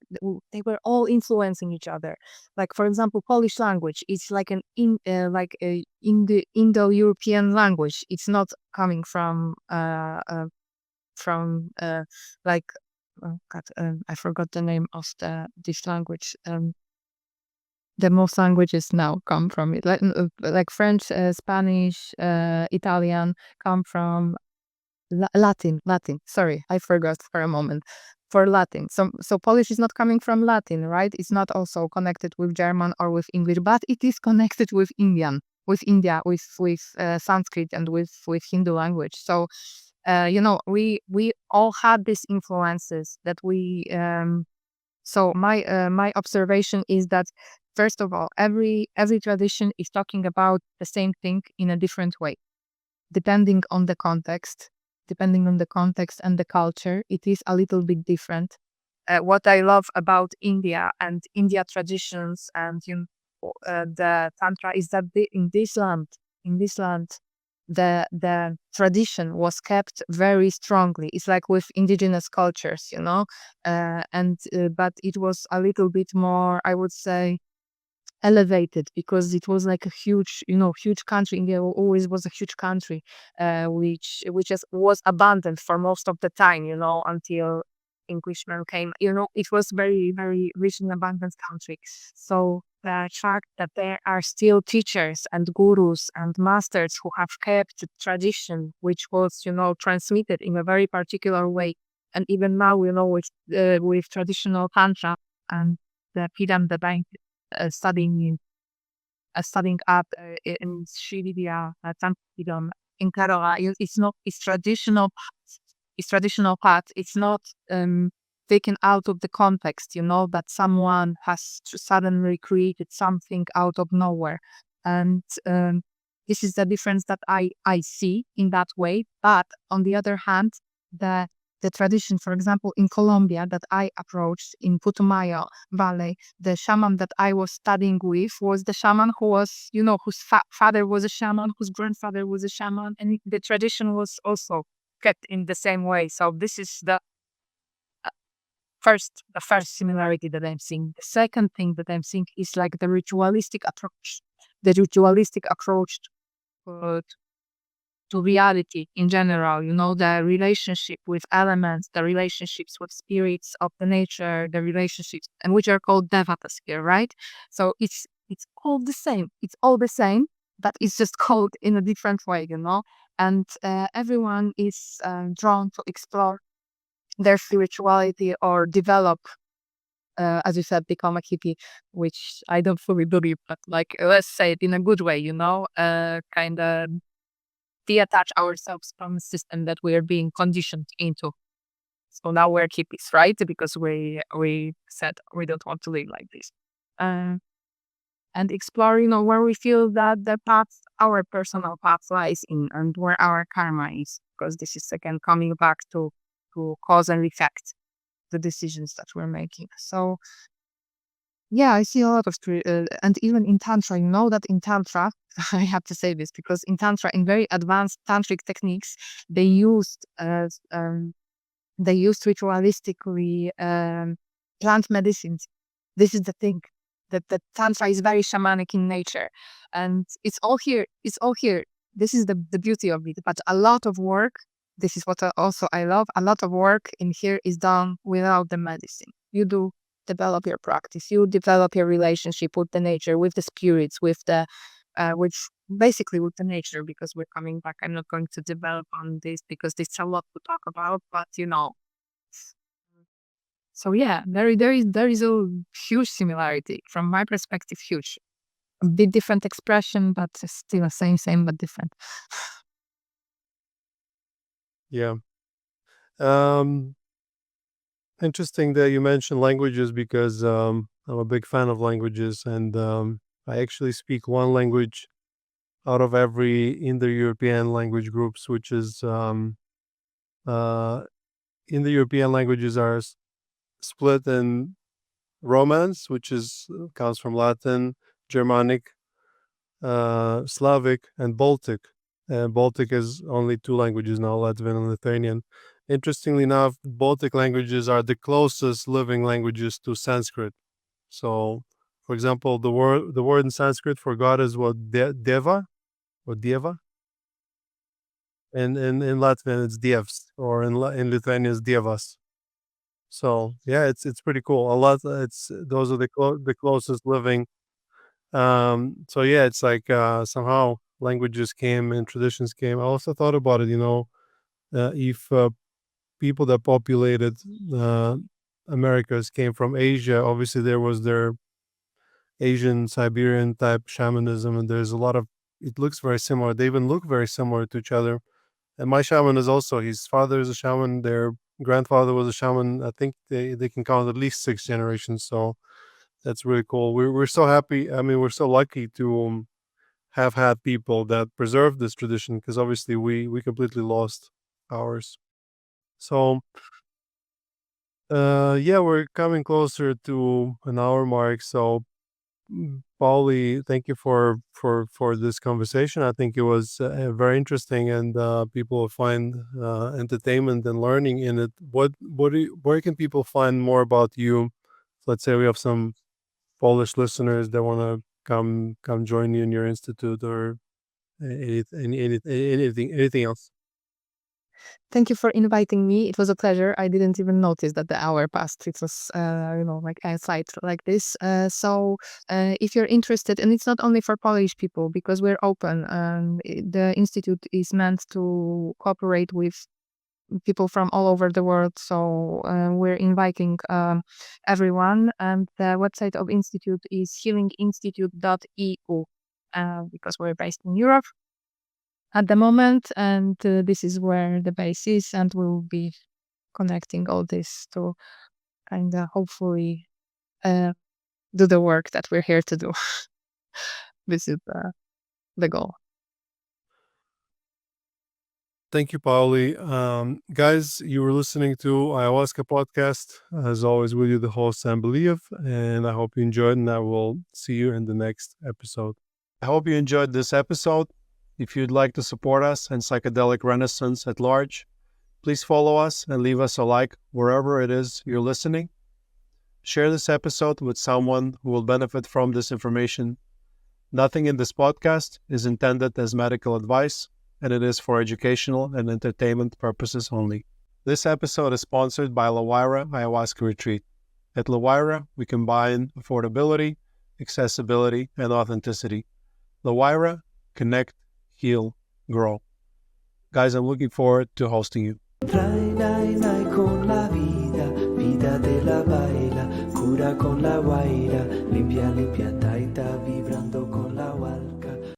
they were all influencing each other. Like for example, Polish language, it's like like a Indo-European language. It's not coming from like oh God, I forgot the name of this language. The most languages now come from it, like French, Spanish, Italian come from Latin. Latin. Sorry, I forgot for a moment. For Latin, so Polish is not coming from Latin, right? It's not also connected with German or with English, but it is connected with Indian, with India, with Sanskrit and with Hindu language. So we all had these influences that we so my observation is that first of all, every tradition is talking about the same thing in a different way, depending on the context. Depending on the context and the culture, it is a little bit different. What I love about India and India traditions and the Tantra is that in this land, the tradition was kept very strongly. It's like with indigenous cultures, and but it was a little bit more, I would say, elevated because it was like a huge, huge country. India always was a huge country, which was abundant for most of the time, until Englishmen came. It was very, very rich and abundant country. So the fact that there are still teachers and gurus and masters who have kept the tradition, which was, transmitted in a very particular way. And even now, with traditional Tantra and the Pidam, the bank, studying up in Sri Vidya, Tantra in Kerala. It's traditional. It's traditional path. It's not taken out of the context. That someone has suddenly created something out of nowhere, and this is the difference that I see in that way. But on the other hand, the the tradition, for example, in Colombia that I approached in Putumayo Valley, the shaman that I was studying with was the shaman who was, whose father was a shaman, whose grandfather was a shaman, and the tradition was also kept in the same way. So this is the first similarity that I'm seeing. The second thing that I'm seeing is like the ritualistic approach. The ritualistic approach to, to reality in general, the relationship with elements, the relationships with spirits of the nature, the relationships, and which are called devatas here, right? So it's all the same. It's all the same, but it's just called in a different way. And everyone is drawn to explore their spirituality or develop, as you said, become a hippie, which I don't fully believe, but like, let's say it in a good way, kind of detach ourselves from the system that we are being conditioned into. So now we're hippies, right? Because we said we don't want to live like this. Uh, and explore, where we feel that the path, our personal path lies in, and where our karma is. Because this is again coming back to cause and effect, the decisions that we're making. So yeah, I see a lot of and even in Tantra, that in Tantra, I have to say this because in Tantra, in very advanced tantric techniques, they used ritualistically plant medicines. This is the thing that Tantra is very shamanic in nature, and it's all here. It's all here. This is the beauty of it. But a lot of work. This is what also I love. A lot of work in here is done without the medicine. You do develop your practice. You develop your relationship with the nature, with the spirits, with the which basically with the nature. Because we're coming back. I'm not going to develop on this because there's a lot to talk about. But so yeah, there is a huge similarity from my perspective. Huge, a bit different expression, but still the same but different. Yeah. Um, Interesting that you mentioned languages because I'm a big fan of languages, and I actually speak one language out of every Indo-European language groups, which is uh, Indo-European languages are split in Romance, which is comes from Latin, Germanic, Slavic, and Baltic. Baltic is only two languages now, Latvian and Lithuanian. Interestingly enough, Baltic languages are the closest living languages to Sanskrit. So, for example, the word in Sanskrit for God is what deva or dieva, and in Latvian it's dievs, or in Lithuanian it's dievas. So yeah, it's pretty cool. A lot. It's those are the closest living. So yeah, it's like somehow languages came and traditions came. I also thought about it. If people that populated uh, Americas came from Asia, obviously there was their Asian Siberian type shamanism, and there's a lot of. It looks very similar. They even look very similar to each other. And my shaman is also his father is a shaman. Their grandfather was a shaman. I think they can count at least 6 generations. So that's really cool. We're so happy. I mean, we're so lucky to have had people that preserve this tradition because obviously we completely lost ours. So yeah, we're coming closer to an hour mark. So Pauli, thank you for this conversation. I think it was very interesting, and people will find entertainment and learning in it. Where can people find more about you? Let's say we have some Polish listeners that want to come join you in your institute or anything else. Thank you for inviting me. It was a pleasure. I didn't even notice that the hour passed. It was, like outside like this. If you're interested, and it's not only for Polish people because we're open. The institute is meant to cooperate with people from all over the world. So we're inviting everyone. And the website of institute is healinginstitute.eu because we're based in Europe at the moment, and this is where the base is, and we'll be connecting all this to kind of hopefully do the work that we're here to do. This is the goal. Thank you, Pauli. Guys, you were listening to Ayahuasca Podcast. As always, with you, the host, Sam Believe, and I hope you enjoyed, and I will see you in the next episode. I hope you enjoyed this episode. If you'd like to support us and psychedelic renaissance at large, please follow us and leave us a like wherever it is you're listening. Share this episode with someone who will benefit from this information. Nothing in this podcast is intended as medical advice, and it is for educational and entertainment purposes only. This episode is sponsored by Lawira Ayahuasca Retreat. At Lawira, we combine affordability, accessibility, and authenticity. Lawira, connect, heal, grow. Guys, I'm looking forward to hosting you. Con la vida, vida de la baila, cura con la guaira, limpia, limpia, taita, vibra.